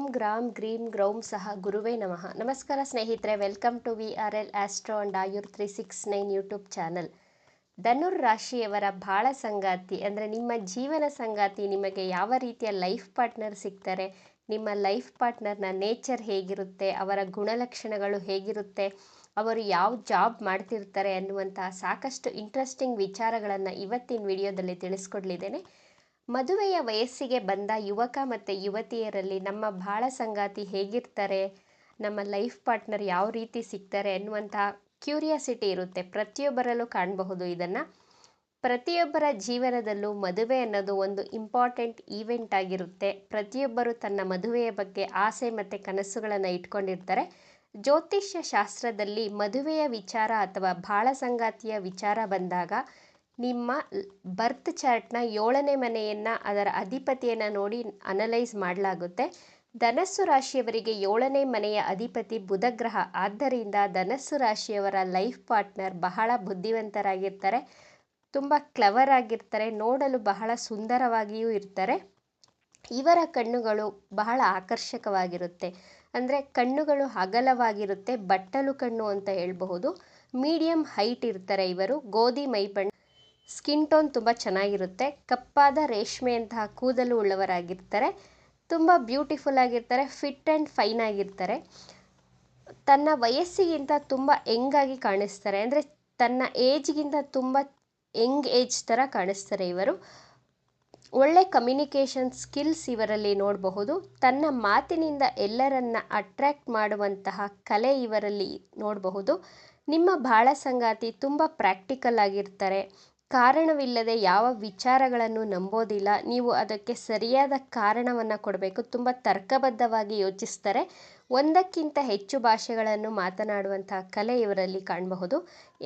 ಓಂ gram ಗ್ರೀಂ ಗ್ರೌಂ ಸಹ ಗುರುವೇ ನಮಃ. ನಮಸ್ಕಾರ ಸ್ನೇಹಿತರೆ, welcome to VRL astro and Ayur 369 YouTube channel. ಧನುರ್ ರಾಶಿಯವರ ಬಾಳ ಸಂಗಾತಿ ಅಂದರೆ ನಿಮ್ಮ ಜೀವನ ಸಂಗಾತಿ ನಿಮಗೆ ಯಾವ ರೀತಿಯ ಲೈಫ್ ಪಾರ್ಟ್ನರ್ ಸಿಗ್ತಾರೆ, ನಿಮ್ಮ ಲೈಫ್ ಪಾರ್ಟ್ನರ್ನ ನೇಚರ್ ಹೇಗಿರುತ್ತೆ, ಅವರ ಗುಣಲಕ್ಷಣಗಳು ಹೇಗಿರುತ್ತೆ, ಅವರು ಯಾವ ಜಾಬ್ ಮಾಡ್ತಿರ್ತಾರೆ ಅನ್ನುವಂತಹ ಸಾಕಷ್ಟು ಇಂಟ್ರೆಸ್ಟಿಂಗ್ ವಿಚಾರಗಳನ್ನು ಇವತ್ತಿನ ವಿಡಿಯೋದಲ್ಲಿ ತಿಳಿಸ್ಕೊಡ್ಲಿದ್ದೇನೆ. ಮದುವೆಯ ವಯಸ್ಸಿಗೆ ಬಂದ ಯುವಕ ಮತ್ತು ಯುವತಿಯರಲ್ಲಿ ನಮ್ಮ ಬಾಳ ಸಂಗಾತಿ ಹೇಗಿರ್ತಾರೆ, ನಮ್ಮ ಲೈಫ್ ಪಾರ್ಟ್ನರ್ ಯಾವ ರೀತಿ ಸಿಗ್ತಾರೆ ಅನ್ನುವಂತಹ ಕ್ಯೂರಿಯಾಸಿಟಿ ಇರುತ್ತೆ. ಪ್ರತಿಯೊಬ್ಬರಲ್ಲೂ ಕಾಣಬಹುದು ಇದನ್ನು. ಪ್ರತಿಯೊಬ್ಬರ ಜೀವನದಲ್ಲೂ ಮದುವೆ ಅನ್ನೋದು ಒಂದು ಇಂಪಾರ್ಟೆಂಟ್ ಈವೆಂಟ್ ಆಗಿರುತ್ತೆ. ಪ್ರತಿಯೊಬ್ಬರು ತನ್ನ ಮದುವೆಯ ಬಗ್ಗೆ ಆಸೆ ಮತ್ತು ಕನಸುಗಳನ್ನು ಇಟ್ಕೊಂಡಿರ್ತಾರೆ. ಜ್ಯೋತಿಷ್ಯ ಶಾಸ್ತ್ರದಲ್ಲಿ ಮದುವೆಯ ವಿಚಾರ ಅಥವಾ ಬಾಳ ಸಂಗಾತಿಯ ವಿಚಾರ ಬಂದಾಗ ನಿಮ್ಮ ಬರ್ತ್ ಚಾರ್ಟ್ನ 7ನೇ ಮನೆಯನ್ನು, ಅದರ ಅಧಿಪತಿಯನ್ನು ನೋಡಿ ಅನಲೈಸ್ ಮಾಡಲಾಗುತ್ತೆ. ಧನಸ್ಸು ರಾಶಿಯವರಿಗೆ 7ನೇ ಮನೆಯ ಅಧಿಪತಿ ಬುಧ ಗ್ರಹ. ಆದ್ದರಿಂದ ಧನಸ್ಸು ರಾಶಿಯವರ ಲೈಫ್ ಪಾರ್ಟ್ನರ್ ಬಹಳ ಬುದ್ಧಿವಂತರಾಗಿರ್ತಾರೆ, ತುಂಬ ಕ್ಲೆವರ್ ಆಗಿರ್ತಾರೆ, ನೋಡಲು ಬಹಳ ಸುಂದರವಾಗಿಯೂ ಇರ್ತಾರೆ. ಇವರ ಕಣ್ಣುಗಳು ಬಹಳ ಆಕರ್ಷಕವಾಗಿರುತ್ತೆ. ಅಂದರೆ ಕಣ್ಣುಗಳು ಅಗಲವಾಗಿರುತ್ತೆ, ಬಟ್ಟಲು ಕಣ್ಣು ಅಂತ ಹೇಳಬಹುದು. ಮೀಡಿಯಂ ಹೈಟ್ ಇರ್ತಾರೆ ಇವರು. ಗೋಧಿ ಮೈಬಣ್ಣ, ಸ್ಕಿನ್ ಟೋನ್ ತುಂಬ ಚೆನ್ನಾಗಿರುತ್ತೆ. ಕಪ್ಪಾದ ರೇಷ್ಮೆಯಂತಹ ಕೂದಲು ಉಳ್ಳವರಾಗಿರ್ತಾರೆ. ತುಂಬ ಬ್ಯೂಟಿಫುಲ್ ಆಗಿರ್ತಾರೆ, ಫಿಟ್ ಆ್ಯಂಡ್ ಫೈನ್ ಆಗಿರ್ತಾರೆ. ತನ್ನ ವಯಸ್ಸಿಗಿಂತ ತುಂಬ ಯಂಗಾಗಿ ಕಾಣಿಸ್ತಾರೆ. ಅಂದರೆ ತನ್ನ ಏಜ್ಗಿಂತ ತುಂಬ ಯಂಗ್ ಏಜ್ ಥರ ಕಾಣಿಸ್ತಾರೆ ಇವರು. ಒಳ್ಳೆ ಕಮ್ಯುನಿಕೇಷನ್ ಸ್ಕಿಲ್ಸ್ ಇವರಲ್ಲಿ ನೋಡಬಹುದು. ತನ್ನ ಮಾತಿನಿಂದ ಎಲ್ಲರನ್ನ ಅಟ್ರ್ಯಾಕ್ಟ್ ಮಾಡುವಂತಹ ಕಲೆ ಇವರಲ್ಲಿ ನೋಡಬಹುದು. ನಿಮ್ಮ ಬಾಳ ಸಂಗಾತಿ ತುಂಬ ಪ್ರಾಕ್ಟಿಕಲ್ ಆಗಿರ್ತಾರೆ. ಕಾರಣವಿಲ್ಲದೆ ಯಾವ ವಿಚಾರಗಳನ್ನು ನಂಬೋದಿಲ್ಲ. ನೀವು ಅದಕ್ಕೆ ಸರಿಯಾದ ಕಾರಣವನ್ನು ಕೊಡಬೇಕು. ತುಂಬ ತರ್ಕಬದ್ಧವಾಗಿ ಯೋಚಿಸ್ತಾರೆ. ಒಂದಕ್ಕಿಂತ ಹೆಚ್ಚು ಭಾಷೆಗಳನ್ನು ಮಾತನಾಡುವಂತಹ ಕಲೆ ಇವರಲ್ಲಿ ಕಾಣಬಹುದು.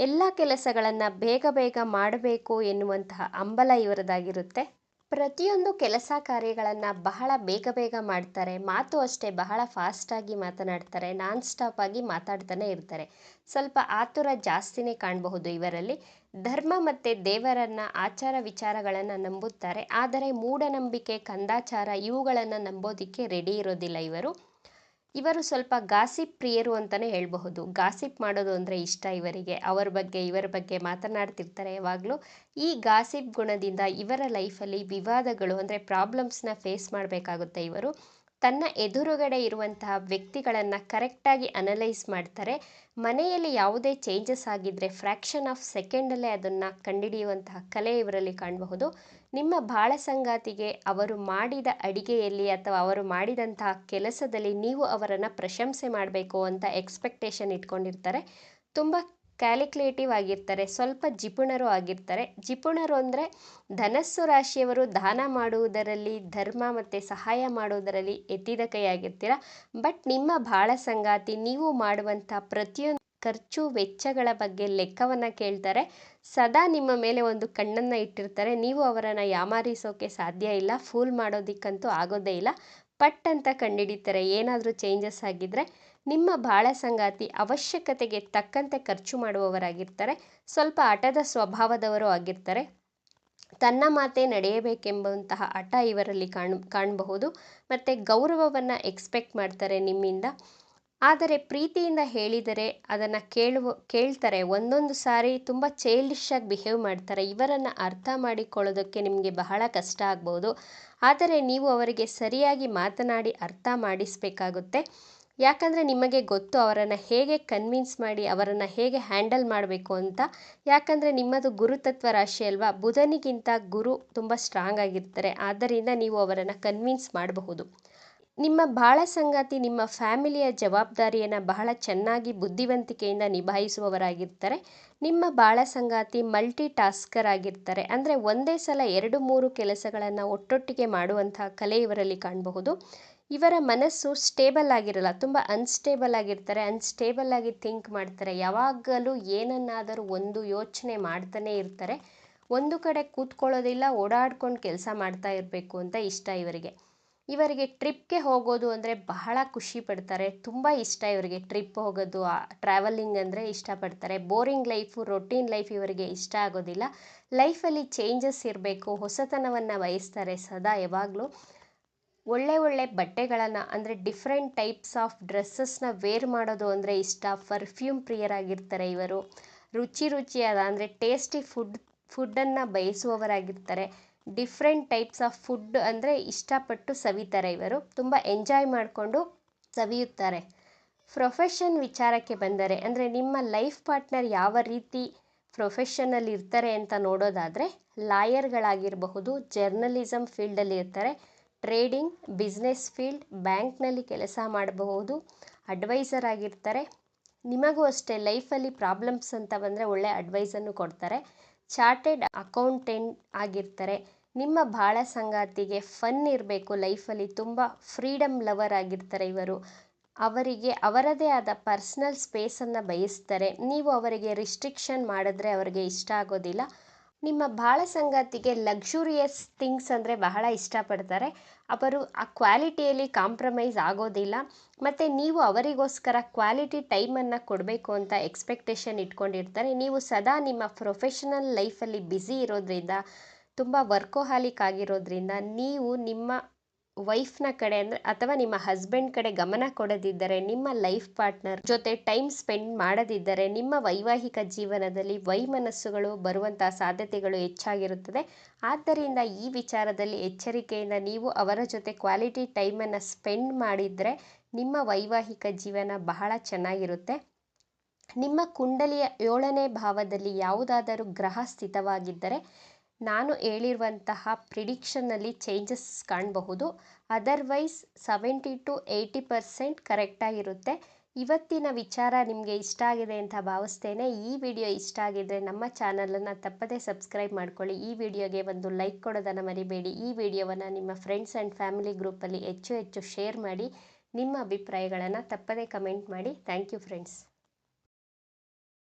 ಎಲ್ಲ ಕೆಲಸಗಳನ್ನು ಬೇಗ ಬೇಗ ಮಾಡಬೇಕು ಎನ್ನುವಂತಹ ಹಂಬಲ ಇವರದಾಗಿರುತ್ತೆ. ಪ್ರತಿಯೊಂದು ಕೆಲಸ ಕಾರ್ಯಗಳನ್ನು ಬಹಳ ಬೇಗ ಬೇಗ ಮಾಡ್ತಾರೆ. ಮಾತು ಅಷ್ಟೇ ಬಹಳ ಫಾಸ್ಟಾಗಿ ಮಾತನಾಡ್ತಾರೆ, ನಾನ್ ಸ್ಟಾಪ್ ಆಗಿ ಮಾತಾಡ್ತಾನೆ ಇರ್ತಾರೆ. ಸ್ವಲ್ಪ ಆತುರ ಜಾಸ್ತಿನೇ ಕಾಣಬಹುದು ಇವರಲ್ಲಿ. ಧರ್ಮ ಮತ್ತು ದೇವರನ್ನ, ಆಚಾರ ವಿಚಾರಗಳನ್ನು ನಂಬುತ್ತಾರೆ. ಆದರೆ ಮೂಢನಂಬಿಕೆ, ಕಂದಾಚಾರ ಇವುಗಳನ್ನು ನಂಬೋದಿಕ್ಕೆ ರೆಡಿ ಇರೋದಿಲ್ಲ ಇವರು. ಇವರು ಸ್ವಲ್ಪ ಗಾಸಿಪ್ ಪ್ರಿಯರು ಅಂತಲೇ ಹೇಳಬಹುದು. ಗಾಸಿಪ್ ಮಾಡೋದು ಅಂದರೆ ಇಷ್ಟ ಇವರಿಗೆ. ಅವರ ಬಗ್ಗೆ ಇವರ ಬಗ್ಗೆ ಮಾತನಾಡ್ತಿರ್ತಾರೆ ಯಾವಾಗಲೂ. ಈ ಗಾಸಿಪ್ ಗುಣದಿಂದ ಇವರ ಲೈಫಲ್ಲಿ ವಿವಾದಗಳು ಅಂದರೆ ಪ್ರಾಬ್ಲಮ್ಸ್ನ ಫೇಸ್ ಮಾಡಬೇಕಾಗುತ್ತೆ ಇವರು. ತನ್ನ ಎದುರುಗಡೆ ಇರುವಂತಹ ವ್ಯಕ್ತಿಗಳನ್ನು ಕರೆಕ್ಟಾಗಿ ಅನಲೈಸ್ ಮಾಡ್ತಾರೆ. ಮನೆಯಲ್ಲಿ ಯಾವುದೇ ಚೇಂಜಸ್ ಆಗಿದ್ದರೆ ಫ್ರ್ಯಾಕ್ಷನ್ ಆಫ್ ಸೆಕೆಂಡಲ್ಲೇ ಅದನ್ನು ಕಂಡುಹಿಡಿಯುವಂತಹ ಕಲೆ ಇವರಲ್ಲಿ ಕಾಣಬಹುದು. ನಿಮ್ಮ ಬಾಳ ಸಂಗಾತಿಗೆ ಅವರು ಮಾಡಿದ ಅಡಿಗೆಯಲ್ಲಿ ಅಥವಾ ಅವರು ಮಾಡಿದಂತಹ ಕೆಲಸದಲ್ಲಿ ನೀವು ಅವರನ್ನು ಪ್ರಶಂಸೆ ಮಾಡಬೇಕು ಅಂತ ಎಕ್ಸ್ಪೆಕ್ಟೇಷನ್ ಇಟ್ಕೊಂಡಿರ್ತಾರೆ. ತುಂಬ ಕ್ಯಾಲ್ಕುಲೇಟಿವ್ ಆಗಿರ್ತಾರೆ, ಸ್ವಲ್ಪ ಜಿಪುಣರು ಆಗಿರ್ತಾರೆ. ಜಿಪುಣರು ಅಂದರೆ ಧನಸ್ಸು ರಾಶಿಯವರು ದಾನ ಮಾಡುವುದರಲ್ಲಿ, ಧರ್ಮ ಮತ್ತು ಸಹಾಯ ಮಾಡುವುದರಲ್ಲಿ ಎತ್ತಿದ ಕೈಯಾಗಿರ್ತೀರ. ಬಟ್ ನಿಮ್ಮ ಬಾಳ ಸಂಗಾತಿ ನೀವು ಮಾಡುವಂಥ ಪ್ರತಿಯೊಂದು ಖರ್ಚು ವೆಚ್ಚಗಳ ಬಗ್ಗೆ ಲೆಕ್ಕವನ್ನು ಕೇಳ್ತಾರೆ. ಸದಾ ನಿಮ್ಮ ಮೇಲೆ ಒಂದು ಕಣ್ಣನ್ನು ಇಟ್ಟಿರ್ತಾರೆ. ನೀವು ಅವರನ್ನು ಯಾಮಾರಿಸೋಕೆ ಸಾಧ್ಯ ಇಲ್ಲ, ಫೂಲ್ ಮಾಡೋದಕ್ಕಂತೂ ಆಗೋದೇ ಇಲ್ಲ. ಪಟ್ ಅಂತ ಕಂಡುಹಿಡಿತಾರೆ ಏನಾದರೂ ಚೇಂಜಸ್ ಆಗಿದ್ದರೆ. ನಿಮ್ಮ ಬಾಳ ಸಂಗಾತಿ ಅವಶ್ಯಕತೆಗೆ ತಕ್ಕಂತೆ ಖರ್ಚು ಮಾಡುವವರಾಗಿರ್ತಾರೆ. ಸ್ವಲ್ಪ ಹಠದ ಸ್ವಭಾವದವರು ಆಗಿರ್ತಾರೆ. ತನ್ನ ಮಾತೇ ನಡೆಯಬೇಕೆಂಬಂತಹ ಹಠ ಇವರಲ್ಲಿ ಕಾಣಬಹುದು. ಮತ್ತು ಗೌರವವನ್ನು ಎಕ್ಸ್ಪೆಕ್ಟ್ ಮಾಡ್ತಾರೆ ನಿಮ್ಮಿಂದ. ಆದರೆ ಪ್ರೀತಿಯಿಂದ ಹೇಳಿದರೆ ಅದನ್ನು ಕೇಳ್ತಾರೆ. ಒಂದೊಂದು ಸಾರಿ ತುಂಬ ಚೈಲ್ಡಿಶ್ ಆಗಿ ಬಿಹೇವ್ ಮಾಡ್ತಾರೆ. ಇವರನ್ನು ಅರ್ಥ ಮಾಡಿಕೊಳ್ಳೋದಕ್ಕೆ ನಿಮಗೆ ಬಹಳ ಕಷ್ಟ ಆಗ್ಬೋದು. ಆದರೆ ನೀವು ಅವರಿಗೆ ಸರಿಯಾಗಿ ಮಾತನಾಡಿ ಅರ್ಥ ಮಾಡಿಸಬೇಕಾಗುತ್ತೆ. ಯಾಕಂದರೆ ನಿಮಗೆ ಗೊತ್ತು ಅವರನ್ನು ಹೇಗೆ ಕನ್ವಿನ್ಸ್ ಮಾಡಿ ಅವರನ್ನು ಹೇಗೆ ಹ್ಯಾಂಡಲ್ ಮಾಡಬೇಕು ಅಂತ. ಯಾಕಂದರೆ ನಿಮ್ಮದು ಗುರುತತ್ವ ರಾಶಿ ಅಲ್ವಾ. ಬುಧನಿಗಿಂತ ಗುರು ತುಂಬ ಸ್ಟ್ರಾಂಗ್ ಆಗಿರ್ತಾರೆ. ಆದ್ದರಿಂದ ನೀವು ಅವರನ್ನು ಕನ್ವಿನ್ಸ್ ಮಾಡಬಹುದು. ನಿಮ್ಮ ಬಾಳ ಸಂಗಾತಿ ನಿಮ್ಮ ಫ್ಯಾಮಿಲಿಯ ಜವಾಬ್ದಾರಿಯನ್ನು ಬಹಳ ಚೆನ್ನಾಗಿ ಬುದ್ಧಿವಂತಿಕೆಯಿಂದ ನಿಭಾಯಿಸುವವರಾಗಿರ್ತಾರೆ. ನಿಮ್ಮ ಬಾಳ ಸಂಗಾತಿ ಮಲ್ಟಿ ಟಾಸ್ಕರ್ ಆಗಿರ್ತಾರೆ. ಅಂದರೆ ಒಂದೇ ಸಲ 2-3 ಕೆಲಸಗಳನ್ನು ಒಟ್ಟೊಟ್ಟಿಗೆ ಮಾಡುವಂತಹ ಕಲೆ ಇವರಲ್ಲಿ ಕಾಣಬಹುದು. ಇವರ ಮನಸ್ಸು ಸ್ಟೇಬಲ್ ಆಗಿರಲ್ಲ, ತುಂಬ ಅನ್ಸ್ಟೇಬಲ್ ಆಗಿರ್ತಾರೆ. ಅನ್ಸ್ಟೇಬಲ್ ಆಗಿ ಥಿಂಕ್ ಮಾಡ್ತಾರೆ. ಯಾವಾಗಲೂ ಏನನ್ನಾದರೂ ಒಂದು ಯೋಚನೆ ಮಾಡ್ತಾನೆ ಇರ್ತಾರೆ. ಒಂದು ಕಡೆ ಕೂತ್ಕೊಳ್ಳೋದಿಲ್ಲ, ಓಡಾಡ್ಕೊಂಡು ಕೆಲಸ ಮಾಡ್ತಾ ಇರಬೇಕು ಅಂತ ಇಷ್ಟ ಇವರಿಗೆ. ಇವರಿಗೆ ಟ್ರಿಪ್ಗೆ ಹೋಗೋದು ಅಂದರೆ ಬಹಳ ಖುಷಿ ಪಡ್ತಾರೆ. ತುಂಬ ಇಷ್ಟ ಇವರಿಗೆ ಟ್ರಿಪ್ ಹೋಗೋದು, ಟ್ರಾವೆಲಿಂಗ್ ಅಂದರೆ ಇಷ್ಟಪಡ್ತಾರೆ. ಬೋರಿಂಗ್ ಲೈಫು, ರೊಟೀನ್ ಲೈಫ್ ಇವರಿಗೆ ಇಷ್ಟ ಆಗೋದಿಲ್ಲ. ಲೈಫಲ್ಲಿ ಚೇಂಜಸ್ ಇರಬೇಕು, ಹೊಸತನವನ್ನು ಬಯಸ್ತಾರೆ ಸದಾ ಯಾವಾಗಲೂ. ಒಳ್ಳೆ ಬಟ್ಟೆಗಳನ್ನು ಅಂದರೆ ಡಿಫ್ರೆಂಟ್ ಟೈಪ್ಸ್ ಆಫ್ ಡ್ರೆಸ್ಸಸ್ನ ವೇರ್ ಮಾಡೋದು ಅಂದರೆ ಇಷ್ಟ. ಪರ್ಫ್ಯೂಮ್ ಪ್ರಿಯರಾಗಿರ್ತಾರೆ ಇವರು. ರುಚಿಯಾದ ಅಂದರೆ ಟೇಸ್ಟಿ ಫುಡ್ಡನ್ನು ಬಯಸುವವರಾಗಿರ್ತಾರೆ. ಡಿಫ್ರೆಂಟ್ ಟೈಪ್ಸ್ ಆಫ್ ಫುಡ್ ಅಂದರೆ ಇಷ್ಟಪಟ್ಟು ಸವಿತಾರೆ ಇವರು. ತುಂಬ ಎಂಜಾಯ್ ಮಾಡಿಕೊಂಡು ಸವಿಯುತ್ತಾರೆ. ಪ್ರೊಫೆಷನ್ ವಿಚಾರಕ್ಕೆ ಬಂದರೆ ಅಂದರೆ ನಿಮ್ಮ ಲೈಫ್ ಪಾರ್ಟ್ನರ್ ಯಾವ ರೀತಿ ಪ್ರೊಫೆಷನಲ್ಲಿ ಇರ್ತಾರೆ ಅಂತ ನೋಡೋದಾದರೆ, ಲಾಯರ್ಗಳಾಗಿರಬಹುದು, ಜರ್ನಲಿಸಮ್ ಫೀಲ್ಡಲ್ಲಿ ಇರ್ತಾರೆ, ಟ್ರೇಡಿಂಗ್, ಬಿಸ್ನೆಸ್ ಫೀಲ್ಡ್, ಬ್ಯಾಂಕ್ನಲ್ಲಿ ಕೆಲಸ ಮಾಡಬಹುದು, ಅಡ್ವೈಸರ್ ಆಗಿರ್ತಾರೆ. ನಿಮಗೂ ಅಷ್ಟೇ ಲೈಫಲ್ಲಿ ಪ್ರಾಬ್ಲಮ್ಸ್ ಅಂತ ಬಂದರೆ ಒಳ್ಳೆ ಅಡ್ವೈಸನ್ನು ಕೊಡ್ತಾರೆ. ಚಾರ್ಟೆಡ್ ಅಕೌಂಟೆಂಟ್ ಆಗಿರ್ತಾರೆ. ನಿಮ್ಮ ಬಾಳ ಸಂಗಾತಿಗೆ ಫನ್ ಇರಬೇಕು ಲೈಫಲ್ಲಿ, ತುಂಬ ಫ್ರೀಡಮ್ ಲವರ್ ಆಗಿರ್ತಾರೆ ಇವರು. ಅವರಿಗೆ ಅವರದೇ ಆದ ಪರ್ಸ್ನಲ್ ಸ್ಪೇಸನ್ನು ಬಯಸ್ತಾರೆ. ನೀವು ಅವರಿಗೆ ರಿಸ್ಟ್ರಿಕ್ಷನ್ ಮಾಡಿದ್ರೆ ಅವರಿಗೆ ಇಷ್ಟ ಆಗೋದಿಲ್ಲ. ನಿಮ್ಮ ಬಾಳ ಸಂಗಾತಿಗೆ ಲಕ್ಸುರಿಯಸ್ ಥಿಂಗ್ಸ್ ಅಂದರೆ ಬಹಳ ಇಷ್ಟಪಡ್ತಾರೆ. ಅವರು ಆ ಕ್ವಾಲಿಟಿಯಲ್ಲಿ ಕಾಂಪ್ರಮೈಸ್ ಆಗೋದಿಲ್ಲ. ಮತ್ತು ನೀವು ಅವರಿಗೋಸ್ಕರ ಕ್ವಾಲಿಟಿ ಟೈಮನ್ನು ಕೊಡಬೇಕು ಅಂತ ಎಕ್ಸ್ಪೆಕ್ಟೇಷನ್ ಇಟ್ಕೊಂಡಿರ್ತಾರೆ. ನೀವು ಸದಾ ನಿಮ್ಮ ಪ್ರೊಫೆಷನಲ್ ಲೈಫಲ್ಲಿ ಬ್ಯುಸಿ ಇರೋದ್ರಿಂದ, ತುಂಬ ವರ್ಕೋಹಾಲಿಕ್ ಆಗಿರೋದ್ರಿಂದ, ನೀವು ನಿಮ್ಮ ವೈಫ್ನ ಕಡೆ ಅಂದರೆ ಅಥವಾ ನಿಮ್ಮ ಹಸ್ಬೆಂಡ್ ಕಡೆ ಗಮನ ಕೊಡದಿದ್ದರೆ, ನಿಮ್ಮ ಲೈಫ್ ಪಾರ್ಟ್ನರ್ ಜೊತೆ ಟೈಮ್ ಸ್ಪೆಂಡ್ ಮಾಡದಿದ್ದರೆ, ನಿಮ್ಮ ವೈವಾಹಿಕ ಜೀವನದಲ್ಲಿ ವೈಮನಸ್ಸುಗಳು ಬರುವಂತಹ ಸಾಧ್ಯತೆಗಳು ಹೆಚ್ಚಾಗಿರುತ್ತದೆ. ಆದ್ದರಿಂದ ಈ ವಿಚಾರದಲ್ಲಿ ಎಚ್ಚರಿಕೆಯಿಂದ ನೀವು ಅವರ ಜೊತೆ ಕ್ವಾಲಿಟಿ ಟೈಮನ್ನು ಸ್ಪೆಂಡ್ ಮಾಡಿದರೆ ನಿಮ್ಮ ವೈವಾಹಿಕ ಜೀವನ ಬಹಳ ಚೆನ್ನಾಗಿರುತ್ತೆ. ನಿಮ್ಮ ಕುಂಡಲಿಯ 7ನೇ ಭಾವದಲ್ಲಿ ಯಾವುದಾದರೂ ಗ್ರಹ ಸ್ಥಿತವಾಗಿದ್ದರೆ ನಾನು ಹೇಳಿರುವಂತಹ ಪ್ರಿಡಿಕ್ಷನ್ನಲ್ಲಿ ಚೇಂಜಸ್ ಕಾಣಬಹುದು. ಅದರ್ವೈಸ್ 70-80% ಕರೆಕ್ಟಾಗಿರುತ್ತೆ. ಇವತ್ತಿನ ವಿಚಾರ ನಿಮಗೆ ಇಷ್ಟ ಆಗಿದೆ ಅಂತ ಭಾವಿಸ್ತೇನೆ. ಈ ವಿಡಿಯೋ ಇಷ್ಟ ಆಗಿದ್ದರೆ ನಮ್ಮ ಚಾನಲನ್ನು ತಪ್ಪದೇ ಸಬ್ಸ್ಕ್ರೈಬ್ ಮಾಡ್ಕೊಳ್ಳಿ. ಈ ವಿಡಿಯೋಗೆ ಒಂದು ಲೈಕ್ ಕೊಡೋದನ್ನು ಮರಿಬೇಡಿ. ಈ ವಿಡಿಯೋವನ್ನು ನಿಮ್ಮ ಫ್ರೆಂಡ್ಸ್ ಆ್ಯಂಡ್ ಫ್ಯಾಮಿಲಿ ಗ್ರೂಪಲ್ಲಿ ಹೆಚ್ಚು ಶೇರ್ ಮಾಡಿ. ನಿಮ್ಮ ಅಭಿಪ್ರಾಯಗಳನ್ನು ತಪ್ಪದೇ ಕಮೆಂಟ್ ಮಾಡಿ. Thank you friends.